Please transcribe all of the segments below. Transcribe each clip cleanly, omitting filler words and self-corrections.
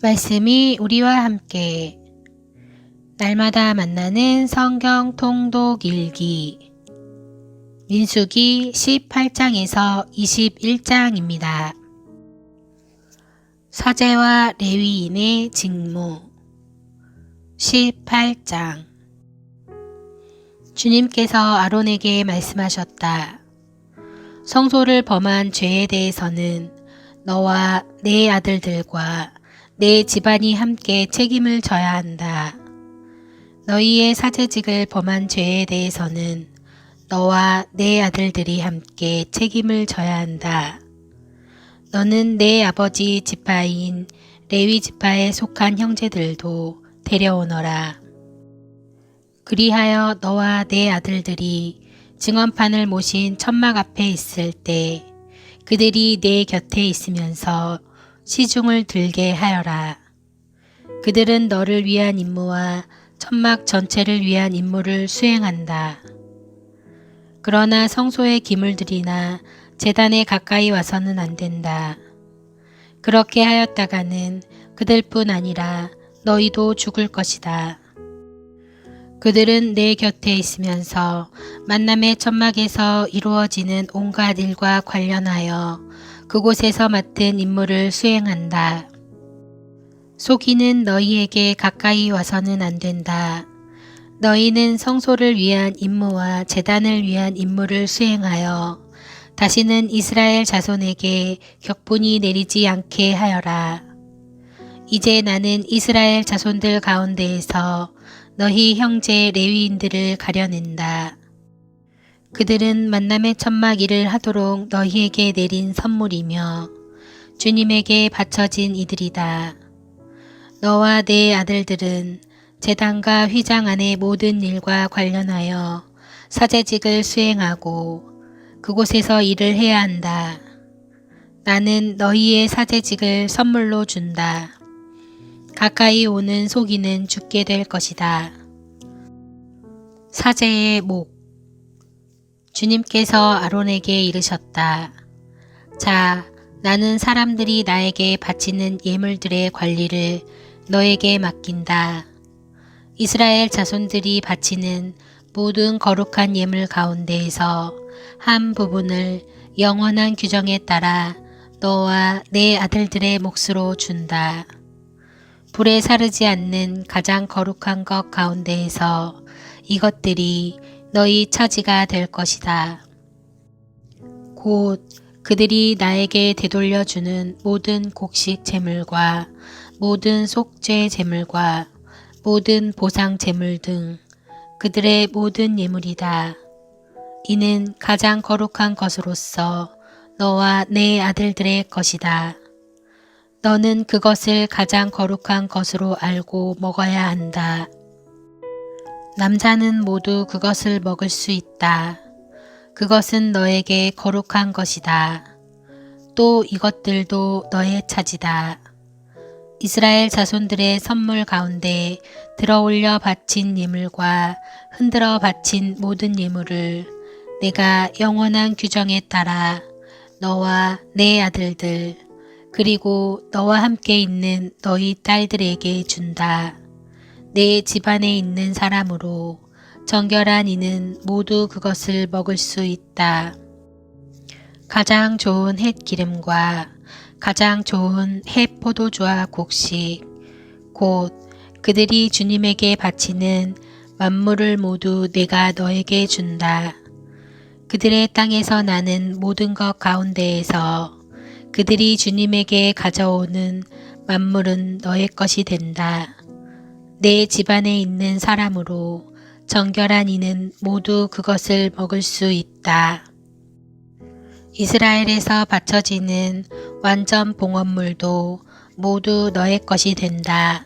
말씀이 우리와 함께 날마다 만나는 성경 통독 일기 민수기 18장에서 21장입니다. 사제와 레위인의 직무 18장 주님께서 아론에게 말씀하셨다. 성소를 범한 죄에 대해서는 너와 네 아들들과 내 집안이 함께 책임을 져야 한다. 너희의 사제직을 범한 죄에 대해서는 너와 내 아들들이 함께 책임을 져야 한다. 너는 내 아버지 지파인 레위 지파에 속한 형제들도 데려오너라. 그리하여 너와 내 아들들이 증언판을 모신 천막 앞에 있을 때 그들이 내 곁에 있으면서 시중을 들게 하여라. 그들은 너를 위한 임무와 천막 전체를 위한 임무를 수행한다. 그러나 성소의 기물들이나 제단에 가까이 와서는 안 된다. 그렇게 하였다가는 그들뿐 아니라 너희도 죽을 것이다. 그들은 내 곁에 있으면서 만남의 천막에서 이루어지는 온갖 일과 관련하여 그곳에서 맡은 임무를 수행한다. 속이는 너희에게 가까이 와서는 안 된다. 너희는 성소를 위한 임무와 제단을 위한 임무를 수행하여 다시는 이스라엘 자손에게 격분이 내리지 않게 하여라. 이제 나는 이스라엘 자손들 가운데에서 너희 형제 레위인들을 가려낸다. 그들은 만남의 천막 일을 하도록 너희에게 내린 선물이며 주님에게 바쳐진 이들이다. 너와 내 아들들은 제단과 휘장 안의 모든 일과 관련하여 사제직을 수행하고 그곳에서 일을 해야 한다. 나는 너희의 사제직을 선물로 준다. 가까이 오는 속이는 죽게 될 것이다. 사제의 목 주님께서 아론에게 이르셨다. 자, 나는 사람들이 나에게 바치는 예물들의 관리를 너에게 맡긴다. 이스라엘 자손들이 바치는 모든 거룩한 예물 가운데에서 한 부분을 영원한 규정에 따라 너와 내 아들들의 몫으로 준다. 불에 사르지 않는 가장 거룩한 것 가운데에서 이것들이 너희 차지가 될 것이다. 곧 그들이 나에게 되돌려주는 모든 곡식 제물과 모든 속죄 제물과 모든 보상 제물 등 그들의 모든 예물이다. 이는 가장 거룩한 것으로서 너와 내 아들들의 것이다. 너는 그것을 가장 거룩한 것으로 알고 먹어야 한다. 남자는 모두 그것을 먹을 수 있다. 그것은 너에게 거룩한 것이다. 또 이것들도 너의 차지다. 이스라엘 자손들의 선물 가운데 들어올려 바친 예물과 흔들어 바친 모든 예물을 내가 영원한 규정에 따라 너와 내 아들들 그리고 너와 함께 있는 너희 딸들에게 준다. 내 집안에 있는 사람으로 정결한 이는 모두 그것을 먹을 수 있다. 가장 좋은 햇 기름과 가장 좋은 햇 포도주와 곡식 곧 그들이 주님에게 바치는 만물을 모두 내가 너에게 준다. 그들의 땅에서 나는 모든 것 가운데에서 그들이 주님에게 가져오는 만물은 너의 것이 된다. 내 집안에 있는 사람으로 정결한 이는 모두 그것을 먹을 수 있다. 이스라엘에서 바쳐지는 완전 봉헌물도 모두 너의 것이 된다.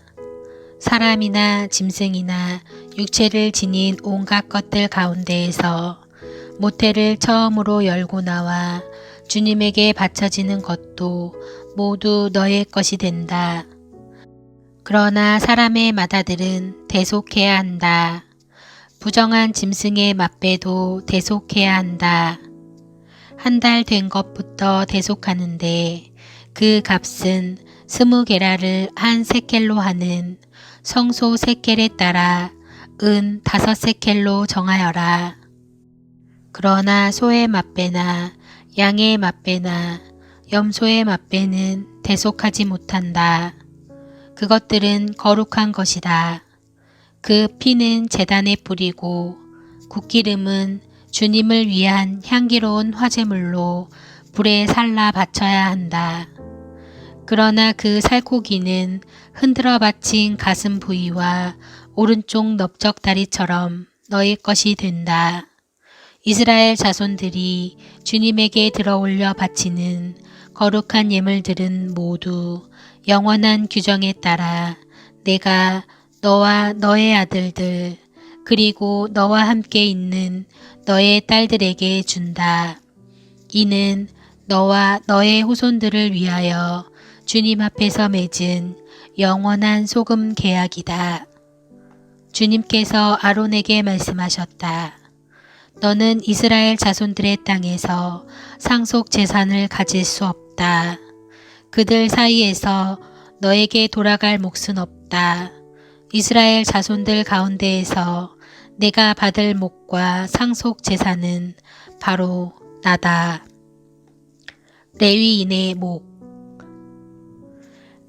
사람이나 짐승이나 육체를 지닌 온갖 것들 가운데에서 모태를 처음으로 열고 나와 주님에게 바쳐지는 것도 모두 너의 것이 된다. 그러나 사람의 맏아들은 대속해야 한다. 부정한 짐승의 맛배도 대속해야 한다. 한 달 된 것부터 대속하는데 그 값은 20게라를 한 세켈로 하는 성소 세켈에 따라 은 5세켈로 정하여라. 그러나 소의 맛배나 양의 맛배나 염소의 맛배는 대속하지 못한다. 그것들은 거룩한 것이다. 그 피는 제단에 뿌리고 굿기름은 주님을 위한 향기로운 화제물로 불에 살라 바쳐야 한다. 그러나 그 살코기는 흔들어 바친 가슴 부위와 오른쪽 넓적다리처럼 너희 것이 된다. 이스라엘 자손들이 주님에게 들어올려 바치는 거룩한 예물들은 모두 영원한 규정에 따라 내가 너와 너의 아들들 그리고 너와 함께 있는 너의 딸들에게 준다. 이는 너와 너의 후손들을 위하여 주님 앞에서 맺은 영원한 소금 계약이다. 주님께서 아론에게 말씀하셨다. 너는 이스라엘 자손들의 땅에서 상속 재산을 가질 수 없다. 그들 사이에서 너에게 돌아갈 몫은 없다. 이스라엘 자손들 가운데에서 내가 받을 몫과 상속 재산은 바로 나다. 레위인의 목.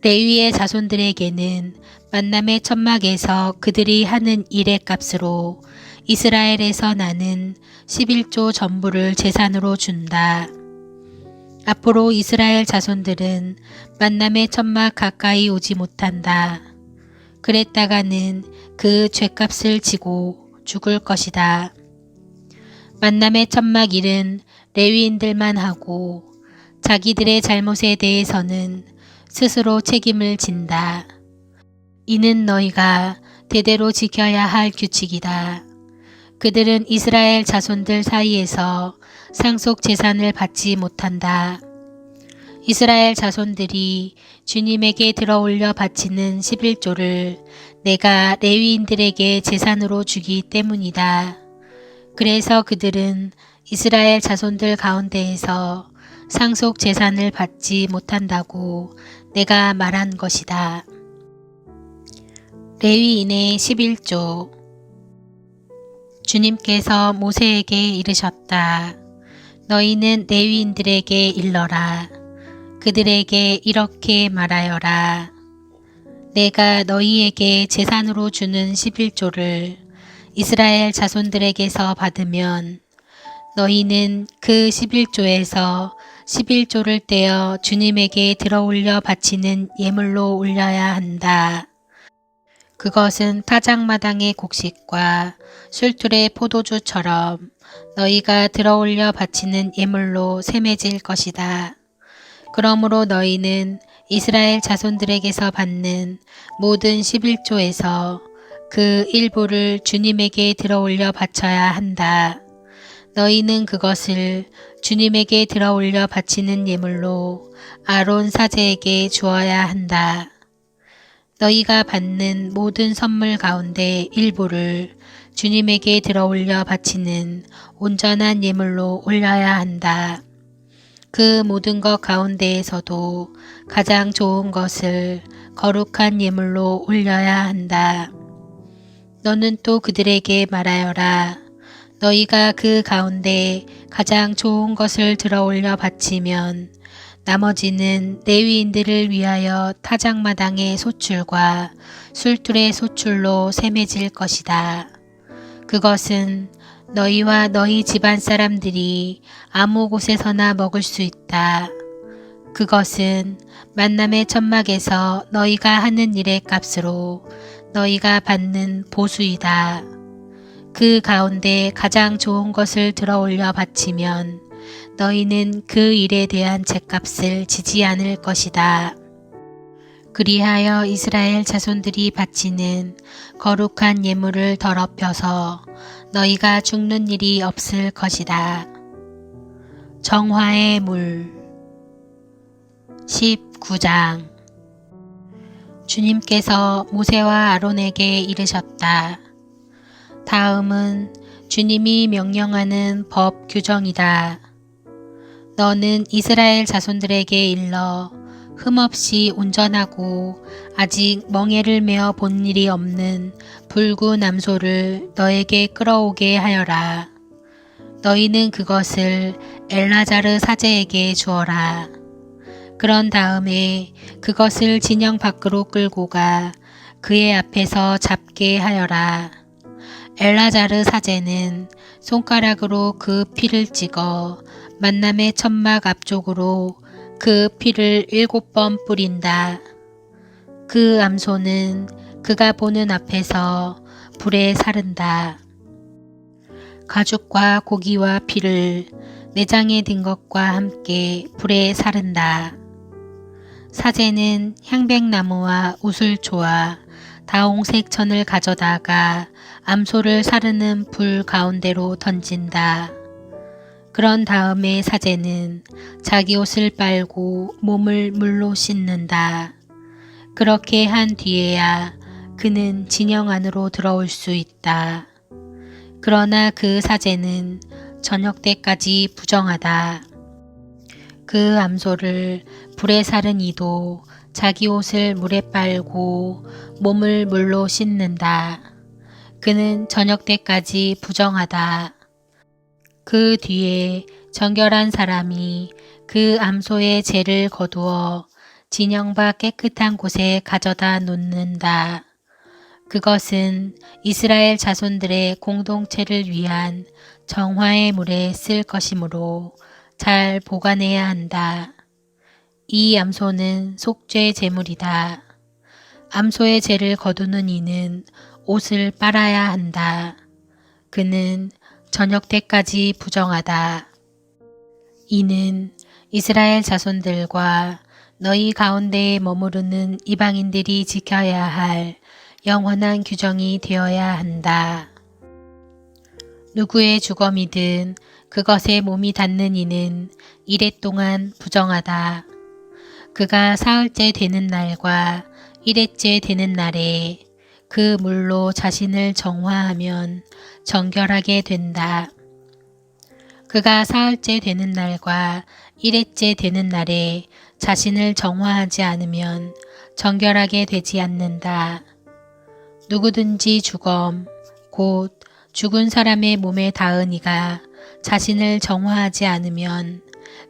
레위의 자손들에게는 만남의 천막에서 그들이 하는 일의 값으로 이스라엘에서 나는 11조 전부를 재산으로 준다. 앞으로 이스라엘 자손들은 만남의 천막 가까이 오지 못한다. 그랬다가는 그 죄값을 지고 죽을 것이다. 만남의 천막 일은 레위인들만 하고 자기들의 잘못에 대해서는 스스로 책임을 진다. 이는 너희가 대대로 지켜야 할 규칙이다. 그들은 이스라엘 자손들 사이에서 상속 재산을 받지 못한다. 이스라엘 자손들이 주님에게 들어올려 바치는 11조를 내가 레위인들에게 재산으로 주기 때문이다. 그래서 그들은 이스라엘 자손들 가운데에서 상속 재산을 받지 못한다고 내가 말한 것이다. 레위인의 11조. 주님께서 모세에게 이르셨다. 너희는 레위인들에게 일러라. 그들에게 이렇게 말하여라. 내가 너희에게 재산으로 주는 11조를 이스라엘 자손들에게서 받으면 너희는 그 11조에서 11조를 떼어 주님에게 들어올려 바치는 예물로 올려야 한다. 그것은 타작마당의 곡식과 술틀의 포도주처럼 너희가 들어올려 바치는 예물로 셈해질 것이다. 그러므로 너희는 이스라엘 자손들에게서 받는 모든 11조에서 그 일부를 주님에게 들어올려 바쳐야 한다. 너희는 그것을 주님에게 들어올려 바치는 예물로 아론 사제에게 주어야 한다. 너희가 받는 모든 선물 가운데 일부를 주님에게 들어올려 바치는 온전한 예물로 올려야 한다. 그 모든 것 가운데에서도 가장 좋은 것을 거룩한 예물로 올려야 한다. 너는 또 그들에게 말하여라. 너희가 그 가운데 가장 좋은 것을 들어올려 바치면 나머지는 레위인들을 위하여 타작마당의 소출과 술틀의 소출로 셈해질 것이다. 그것은 너희와 너희 집안 사람들이 아무 곳에서나 먹을 수 있다. 그것은 만남의 천막에서 너희가 하는 일의 값으로 너희가 받는 보수이다. 그 가운데 가장 좋은 것을 들어올려 바치면 너희는 그 일에 대한 죗값을 지지 않을 것이다. 그리하여 이스라엘 자손들이 바치는 거룩한 예물을 더럽혀서 너희가 죽는 일이 없을 것이다. 정화의 물. 19장. 주님께서 모세와 아론에게 이르셨다. 다음은 주님이 명령하는 법 규정이다. 너는 이스라엘 자손들에게 일러 흠없이 온전하고 아직 멍에를 메어 본 일이 없는 붉은 암소를 너에게 끌어오게 하여라. 너희는 그것을 엘라자르 사제에게 주어라. 그런 다음에 그것을 진영 밖으로 끌고 가 그의 앞에서 잡게 하여라. 엘라자르 사제는 손가락으로 그 피를 찍어 만남의 천막 앞쪽으로 그 피를 7번 뿌린다. 그 암소는 그가 보는 앞에서 불에 사른다. 가죽과 고기와 피를 내장에 든 것과 함께 불에 사른다. 사제는 향백나무와 우슬초와 다홍색 천을 가져다가 암소를 사르는 불 가운데로 던진다. 그런 다음에 사제는 자기 옷을 빨고 몸을 물로 씻는다. 그렇게 한 뒤에야 그는 진영 안으로 들어올 수 있다. 그러나 그 사제는 저녁 때까지 부정하다. 그 암소를 불에 사른 이도 자기 옷을 물에 빨고 몸을 물로 씻는다. 그는 저녁 때까지 부정하다. 그 뒤에 정결한 사람이 그 암소의 죄를 거두어 진영 밖 깨끗한 곳에 가져다 놓는다. 그것은 이스라엘 자손들의 공동체를 위한 정화의 물에 쓸 것이므로 잘 보관해야 한다. 이 암소는 속죄 제물이다. 암소의 죄를 거두는 이는 옷을 빨아야 한다. 그는 저녁 때까지 부정하다. 이는 이스라엘 자손들과 너희 가운데에 머무르는 이방인들이 지켜야 할 영원한 규정이 되어야 한다. 누구의 주검이든 그것에 몸이 닿는 이는 이레 동안 부정하다. 그가 사흘째 되는 날과 일회째 되는 날에 그 물로 자신을 정화하면 정결하게 된다. 그가 사흘째 되는 날과 일회째 되는 날에 자신을 정화하지 않으면 정결하게 되지 않는다. 누구든지 주검, 곧 죽은 사람의 몸에 닿은 이가 자신을 정화하지 않으면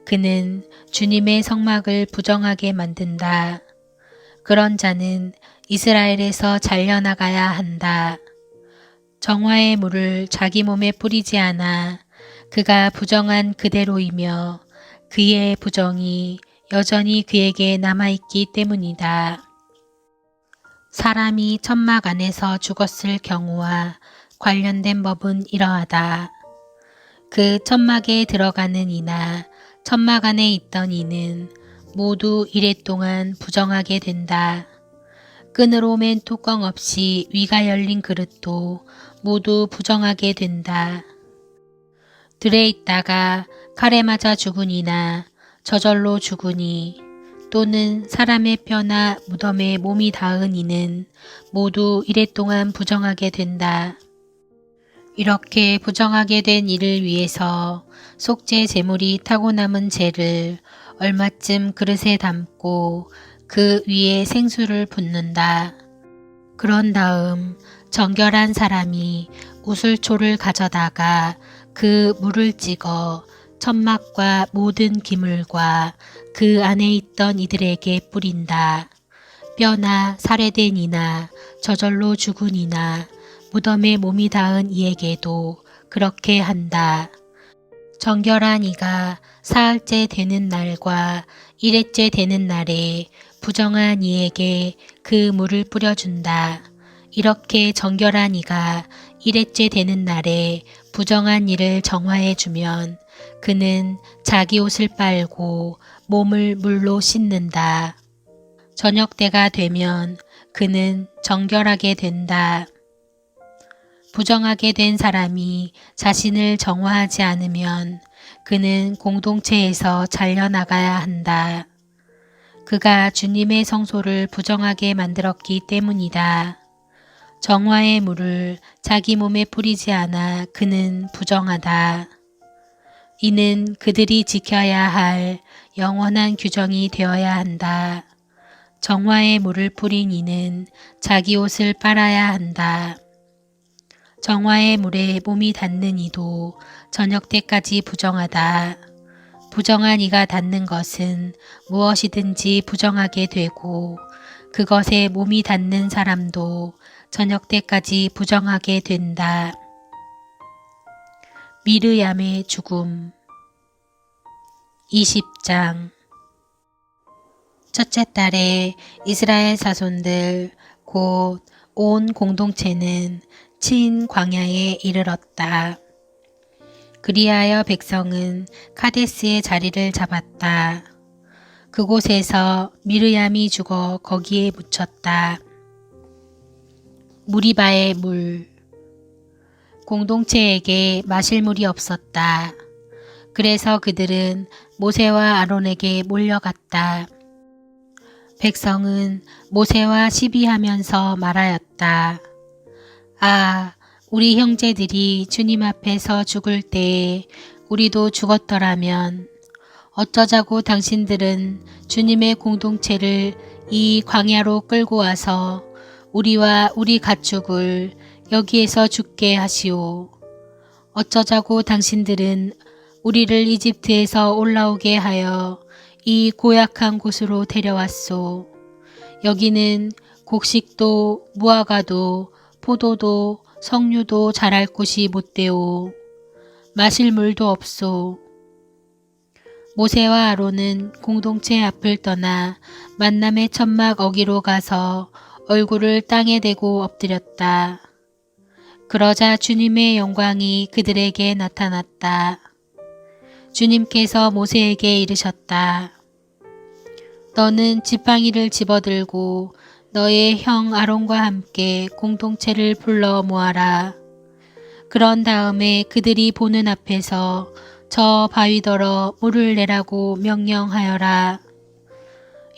그는 주님의 성막을 부정하게 만든다. 그런 자는 이스라엘에서 잘려나가야 한다. 정화의 물을 자기 몸에 뿌리지 않아 그가 부정한 그대로이며 그의 부정이 여전히 그에게 남아있기 때문이다. 사람이 천막 안에서 죽었을 경우와 관련된 법은 이러하다. 그 천막에 들어가는 이나 천막 안에 있던 이는 모두 이레 동안 부정하게 된다. 끈으로 맨 뚜껑 없이 위가 열린 그릇도 모두 부정하게 된다. 들에 있다가 칼에 맞아 죽은 이나 저절로 죽은 이 또는 사람의 뼈나 무덤에 몸이 닿은 이는 모두 이레 동안 부정하게 된다. 이렇게 부정하게 된 이를 위해서 속죄 제물이 타고 남은 재를 얼마쯤 그릇에 담고 그 위에 생수를 붓는다. 그런 다음 정결한 사람이 우슬초를 가져다가 그 물을 찍어 천막과 모든 기물과 그 안에 있던 이들에게 뿌린다. 뼈나 살해된 이나 저절로 죽은 이나 무덤에 몸이 닿은 이에게도 그렇게 한다. 정결한 이가 사흘째 되는 날과 일회째 되는 날에 부정한 이에게 그 물을 뿌려준다. 이렇게 정결한 이가 일회째 되는 날에 부정한 이를 정화해주면 그는 자기 옷을 빨고 몸을 물로 씻는다. 저녁 때가 되면 그는 정결하게 된다. 부정하게 된 사람이 자신을 정화하지 않으면 그는 공동체에서 잘려나가야 한다. 그가 주님의 성소를 부정하게 만들었기 때문이다. 정화의 물을 자기 몸에 뿌리지 않아 그는 부정하다. 이는 그들이 지켜야 할 영원한 규정이 되어야 한다. 정화의 물을 뿌린 이는 자기 옷을 빨아야 한다. 정화의 물에 몸이 닿는 이도 저녁 때까지 부정하다. 부정한 이가 닿는 것은 무엇이든지 부정하게 되고 그것에 몸이 닿는 사람도 저녁 때까지 부정하게 된다. 미르얌의 죽음 20장 첫째 달에 이스라엘 자손들 곧 온 공동체는 친 광야에 이르렀다. 그리하여 백성은 카데스의 자리를 잡았다. 그곳에서 미르얌이 죽어 거기에 묻혔다. 무리바의 물 공동체에게 마실 물이 없었다. 그래서 그들은 모세와 아론에게 몰려갔다. 백성은 모세와 시비하면서 말하였다. 아, 우리 형제들이 주님 앞에서 죽을 때에 우리도 죽었더라면 어쩌자고 당신들은 주님의 공동체를 이 광야로 끌고 와서 우리와 우리 가축을 여기에서 죽게 하시오. 어쩌자고 당신들은 우리를 이집트에서 올라오게 하여 이 고약한 곳으로 데려왔소. 여기는 곡식도 무화과도 포도도 석류도 자랄 곳이 못되오. 마실 물도 없소. 모세와 아론은 공동체 앞을 떠나 만남의 천막 어기로 가서 얼굴을 땅에 대고 엎드렸다. 그러자 주님의 영광이 그들에게 나타났다. 주님께서 모세에게 이르셨다. 너는 지팡이를 집어들고 너의 형 아론과 함께 공동체를 불러 모아라. 그런 다음에 그들이 보는 앞에서 저 바위더러 물을 내라고 명령하여라.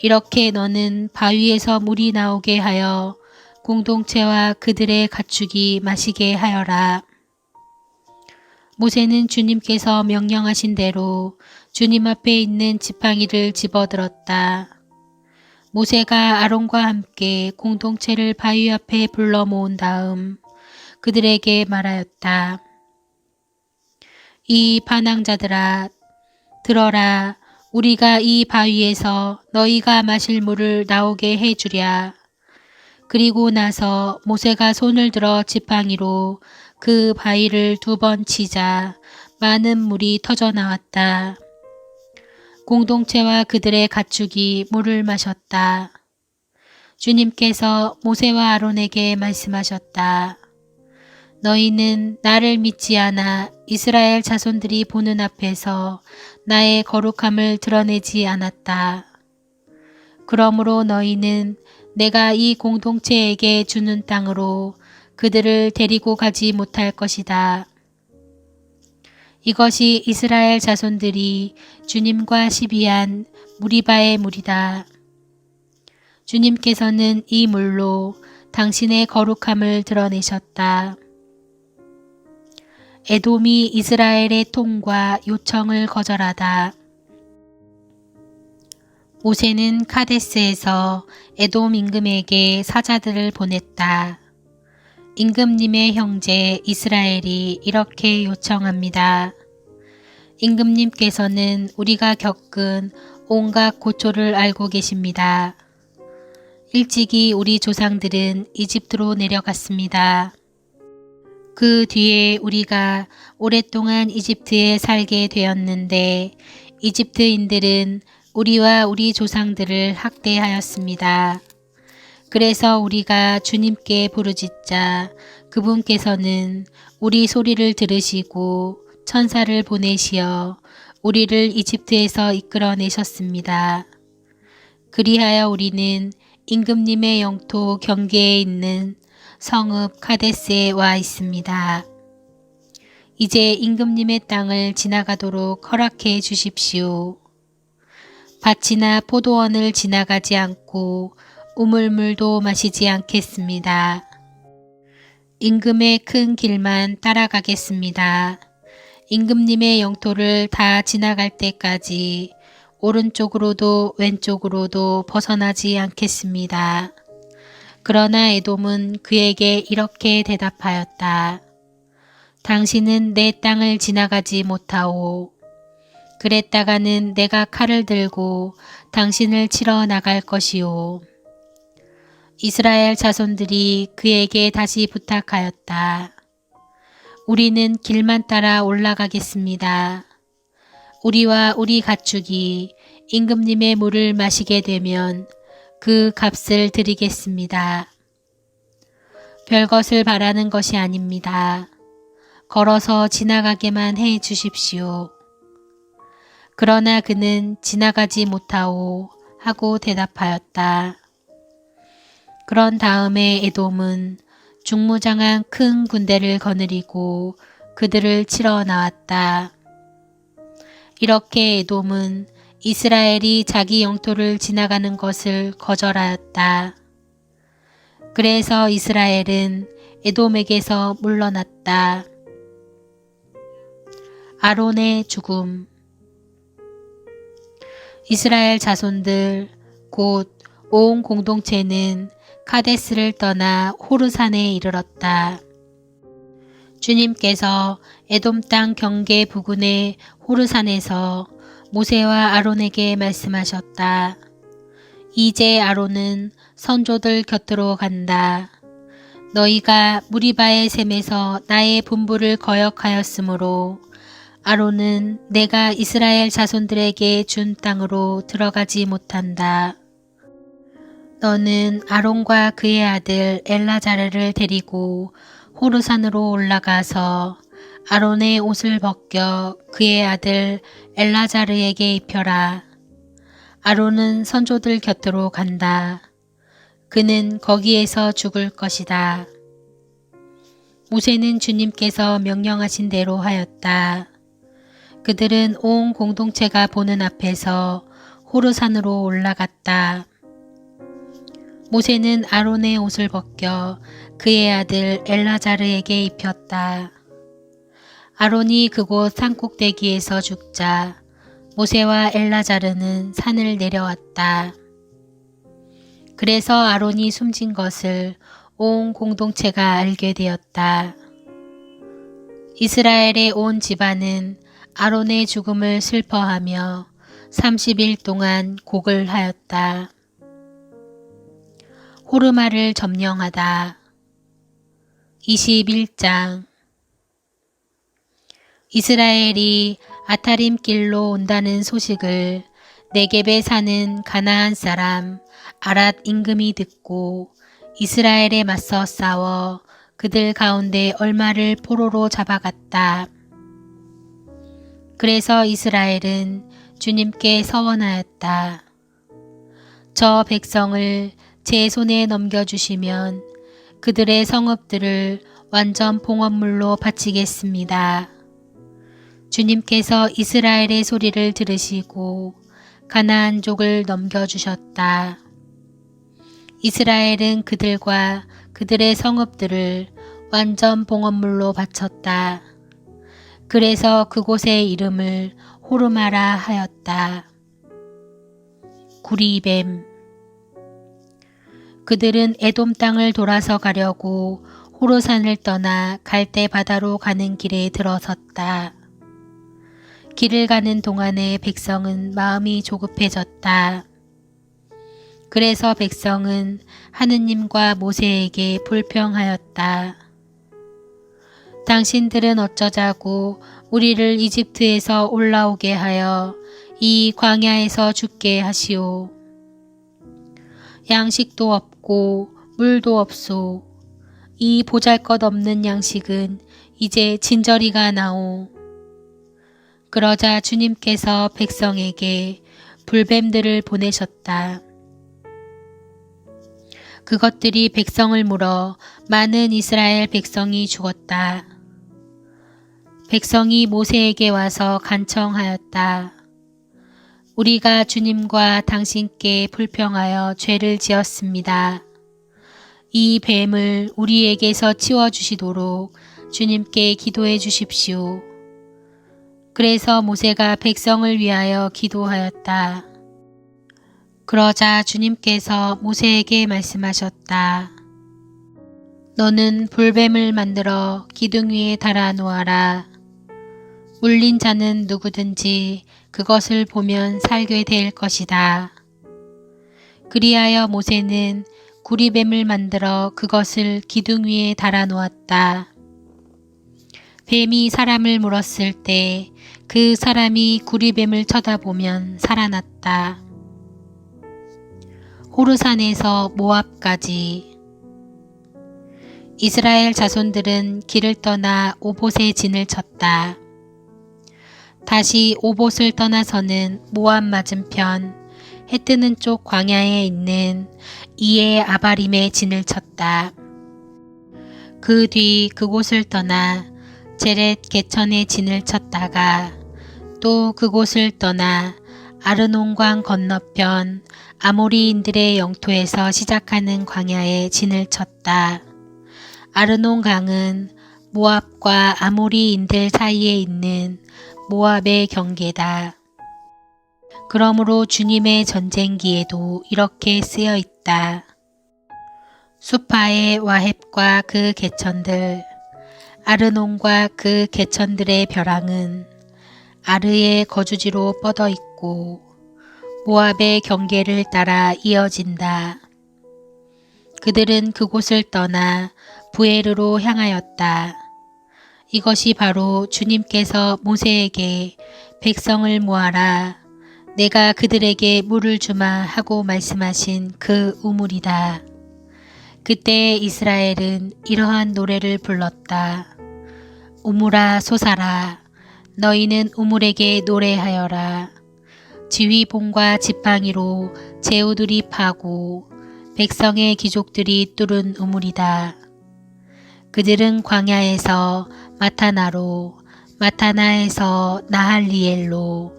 이렇게 너는 바위에서 물이 나오게 하여 공동체와 그들의 가축이 마시게 하여라. 모세는 주님께서 명령하신 대로 주님 앞에 있는 지팡이를 집어들었다. 모세가 아론과 함께 공동체를 바위 앞에 불러 모은 다음 그들에게 말하였다. 이 반항자들아, 들어라. 우리가 이 바위에서 너희가 마실 물을 나오게 해주랴. 그리고 나서 모세가 손을 들어 지팡이로 그 바위를 2번 치자 많은 물이 터져 나왔다. 공동체와 그들의 가축이 물을 마셨다. 주님께서 모세와 아론에게 말씀하셨다. 너희는 나를 믿지 않아 이스라엘 자손들이 보는 앞에서 나의 거룩함을 드러내지 않았다. 그러므로 너희는 내가 이 공동체에게 주는 땅으로 그들을 데리고 가지 못할 것이다. 이것이 이스라엘 자손들이 주님과 시비한 무리바의 물이다. 주님께서는 이 물로 당신의 거룩함을 드러내셨다. 에돔이 이스라엘의 통과 요청을 거절하다. 모세는 카데스에서 에돔 임금에게 사자들을 보냈다. 임금님의 형제 이스라엘이 이렇게 요청합니다. 임금님께서는 우리가 겪은 온갖 고초를 알고 계십니다. 일찍이 우리 조상들은 이집트로 내려갔습니다. 그 뒤에 우리가 오랫동안 이집트에 살게 되었는데 이집트인들은 우리와 우리 조상들을 학대하였습니다. 그래서 우리가 주님께 부르짖자 그분께서는 우리 소리를 들으시고 천사를 보내시어 우리를 이집트에서 이끌어내셨습니다. 그리하여 우리는 임금님의 영토 경계에 있는 성읍 카데스에 와 있습니다. 이제 임금님의 땅을 지나가도록 허락해 주십시오. 밭이나 포도원을 지나가지 않고 우물물도 마시지 않겠습니다. 임금의 큰 길만 따라가겠습니다. 임금님의 영토를 다 지나갈 때까지 오른쪽으로도 왼쪽으로도 벗어나지 않겠습니다. 그러나 에돔은 그에게 이렇게 대답하였다. 당신은 내 땅을 지나가지 못하오. 그랬다가는 내가 칼을 들고 당신을 치러 나갈 것이오. 이스라엘 자손들이 그에게 다시 부탁하였다. 우리는 길만 따라 올라가겠습니다. 우리와 우리 가축이 임금님의 물을 마시게 되면 그 값을 드리겠습니다. 별것을 바라는 것이 아닙니다. 걸어서 지나가게만 해 주십시오. 그러나 그는 지나가지 못하오 하고 대답하였다. 그런 다음에 에돔은 중무장한 큰 군대를 거느리고 그들을 치러 나왔다. 이렇게 에돔은 이스라엘이 자기 영토를 지나가는 것을 거절하였다. 그래서 이스라엘은 에돔에게서 물러났다. 아론의 죽음. 이스라엘 자손들 곧 온 공동체는 카데스를 떠나 호르산에 이르렀다. 주님께서 에돔 땅 경계 부근의 호르산에서 모세와 아론에게 말씀하셨다. 이제 아론은 선조들 곁으로 간다. 너희가 무리바의 샘에서 나의 분부를 거역하였으므로 아론은 내가 이스라엘 자손들에게 준 땅으로 들어가지 못한다. 너는 아론과 그의 아들 엘라자르를 데리고 호르산으로 올라가서 아론의 옷을 벗겨 그의 아들 엘라자르에게 입혀라. 아론은 선조들 곁으로 간다. 그는 거기에서 죽을 것이다. 모세는 주님께서 명령하신 대로 하였다. 그들은 온 공동체가 보는 앞에서 호르산으로 올라갔다. 모세는 아론의 옷을 벗겨 그의 아들 엘라자르에게 입혔다. 아론이 그곳 산꼭대기에서 죽자 모세와 엘라자르는 산을 내려왔다. 그래서 아론이 숨진 것을 온 공동체가 알게 되었다. 이스라엘의 온 집안은 아론의 죽음을 슬퍼하며 30일 동안 곡을 하였다. 호르마를 점령하다. 21장. 이스라엘이 아타림 길로 온다는 소식을 네겝에 사는 가나안 사람 아랏 임금이 듣고 이스라엘에 맞서 싸워 그들 가운데 얼마를 포로로 잡아갔다. 그래서 이스라엘은 주님께 서원하였다. 저 백성을 제 손에 넘겨주시면 그들의 성읍들을 완전 봉헌물로 바치겠습니다. 주님께서 이스라엘의 소리를 들으시고 가나안족을 넘겨주셨다. 이스라엘은 그들과 그들의 성읍들을 완전 봉헌물로 바쳤다. 그래서 그곳의 이름을 호르마라 하였다. 구리뱀. 그들은 에돔 땅을 돌아서 가려고 호르산을 떠나 갈대 바다로 가는 길에 들어섰다. 길을 가는 동안에 백성은 마음이 조급해졌다. 그래서 백성은 하느님과 모세에게 불평하였다. 당신들은 어쩌자고 우리를 이집트에서 올라오게 하여 이 광야에서 죽게 하시오. 양식도 없고 물도 없소. 이 보잘것없는 양식은 이제 진저리가 나오. 그러자 주님께서 백성에게 불뱀들을 보내셨다. 그것들이 백성을 물어 많은 이스라엘 백성이 죽었다. 백성이 모세에게 와서 간청하였다. 우리가 주님과 당신께 불평하여 죄를 지었습니다. 이 뱀을 우리에게서 치워주시도록 주님께 기도해 주십시오. 그래서 모세가 백성을 위하여 기도하였다. 그러자 주님께서 모세에게 말씀하셨다. 너는 불뱀을 만들어 기둥 위에 달아 놓아라. 물린 자는 누구든지 그것을 보면 살게 될 것이다. 그리하여 모세는 구리뱀을 만들어 그것을 기둥 위에 달아 놓았다. 뱀이 사람을 물었을 때 그 사람이 구리뱀을 쳐다보면 살아났다. 호르산에서 모압까지. 이스라엘 자손들은 길을 떠나 오봇에 진을 쳤다. 다시 오봇을 떠나서는 모압 맞은편 해 뜨는 쪽 광야에 있는 이에 아바림에 진을 쳤다. 그 뒤 그곳을 떠나 제렛 개천에 진을 쳤다가 또 그곳을 떠나 아르논강 건너편 아모리인들의 영토에서 시작하는 광야에 진을 쳤다. 아르논강은 모압과 아모리인들 사이에 있는 모압의 경계다. 그러므로 주님의 전쟁기에도 이렇게 쓰여 있다. 수파의 와헵과 그 개천들, 아르논과 그 개천들의 벼랑은 아르의 거주지로 뻗어 있고 모압의 경계를 따라 이어진다. 그들은 그곳을 떠나 부에르로 향하였다. 이것이 바로 주님께서 모세에게 백성을 모아라, 내가 그들에게 물을 주마 하고 말씀하신 그 우물이다. 그때 이스라엘은 이러한 노래를 불렀다. 우물아 솟아라, 너희는 우물에게 노래하여라. 지휘봉과 지팡이로 제후들이 파고 백성의 귀족들이 뚫은 우물이다. 그들은 광야에서 마타나로, 마타나에서 나할리엘로,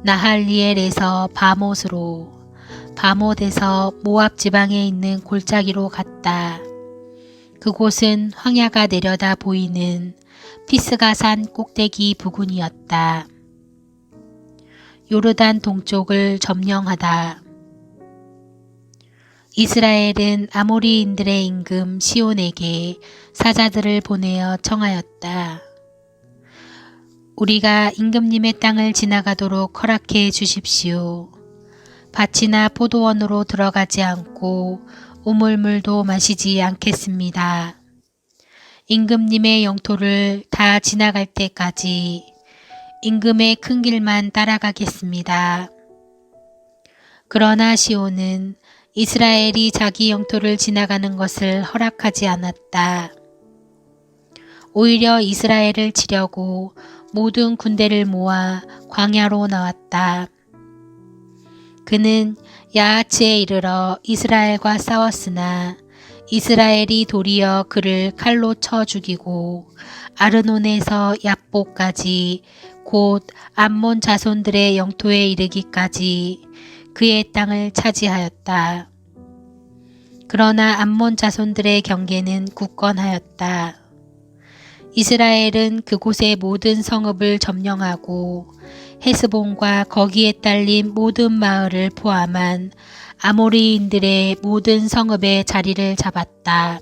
나할리엘에서 바못으로, 바못에서 모압 지방에 있는 골짜기로 갔다. 그곳은 황야가 내려다 보이는 피스가산 꼭대기 부근이었다. 요르단 동쪽을 점령하다. 이스라엘은 아모리인들의 임금 시온에게 사자들을 보내어 청하였다. 우리가 임금님의 땅을 지나가도록 허락해 주십시오. 밭이나 포도원으로 들어가지 않고 우물물도 마시지 않겠습니다. 임금님의 영토를 다 지나갈 때까지 임금의 큰 길만 따라가겠습니다. 그러나 시온은 이스라엘이 자기 영토를 지나가는 것을 허락하지 않았다. 오히려 이스라엘을 치려고 모든 군대를 모아 광야로 나왔다. 그는 야하츠에 이르러 이스라엘과 싸웠으나 이스라엘이 도리어 그를 칼로 쳐 죽이고 아르논에서 얍보까지 곧 암몬 자손들의 영토에 이르기까지 그의 땅을 차지하였다. 그러나 암몬 자손들의 경계는 굳건하였다. 이스라엘은 그곳의 모든 성읍을 점령하고 헤스본과 거기에 딸린 모든 마을을 포함한 아모리인들의 모든 성읍의 자리를 잡았다.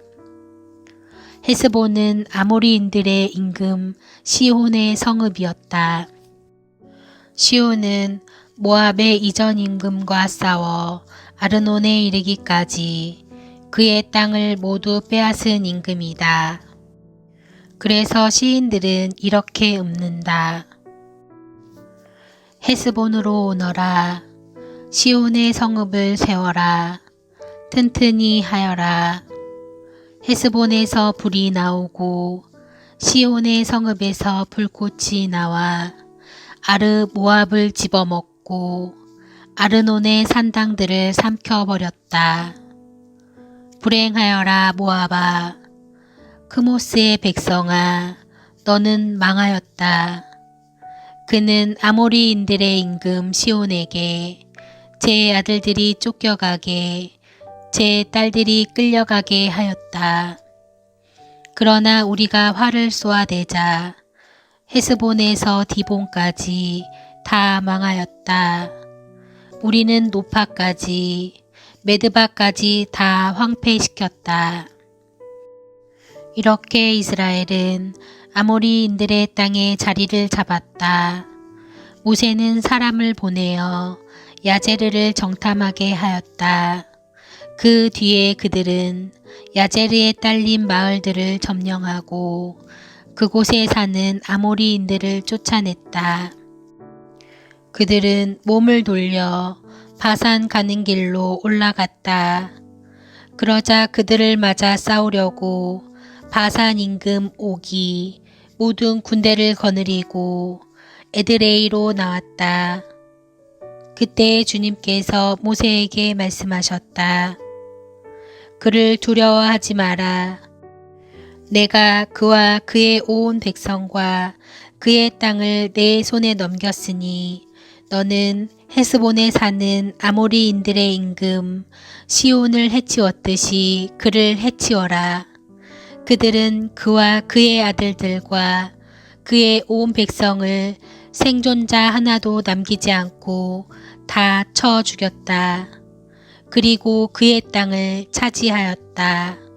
헤스본은 아모리인들의 임금 시혼의 성읍이었다. 시혼은 모압의 이전 임금과 싸워 아르논에 이르기까지 그의 땅을 모두 빼앗은 임금이다. 그래서 시인들은 이렇게 읊는다. 헤스본으로 오너라. 시온의 성읍을 세워라. 튼튼히 하여라. 헤스본에서 불이 나오고 시온의 성읍에서 불꽃이 나와 아르 모압을 집어먹고 아르논의 산당들을 삼켜버렸다. 불행하여라 모압아. 크모스의 백성아, 너는 망하였다. 그는 아모리인들의 임금 시온에게 제 아들들이 쫓겨가게, 제 딸들이 끌려가게 하였다. 그러나 우리가 활을 쏘아대자 헤스본에서 디본까지 다 망하였다. 우리는 노파까지 메드바까지 다 황폐시켰다. 이렇게 이스라엘은 아모리인들의 땅에 자리를 잡았다. 모세는 사람을 보내어 야제르를 정탐하게 하였다. 그 뒤에 그들은 야제르에 딸린 마을들을 점령하고 그곳에 사는 아모리인들을 쫓아냈다. 그들은 몸을 돌려 바산 가는 길로 올라갔다. 그러자 그들을 맞아 싸우려고 바산 임금 옥이 모든 군대를 거느리고 에드레이로 나왔다. 그때 주님께서 모세에게 말씀하셨다. 그를 두려워하지 마라. 내가 그와 그의 온 백성과 그의 땅을 내 손에 넘겼으니 너는 헤스본에 사는 아모리인들의 임금 시온을 해치웠듯이 그를 해치워라. 그들은 그와 그의 아들들과 그의 온 백성을 생존자 하나도 남기지 않고 다 쳐 죽였다. 그리고 그의 땅을 차지하였다.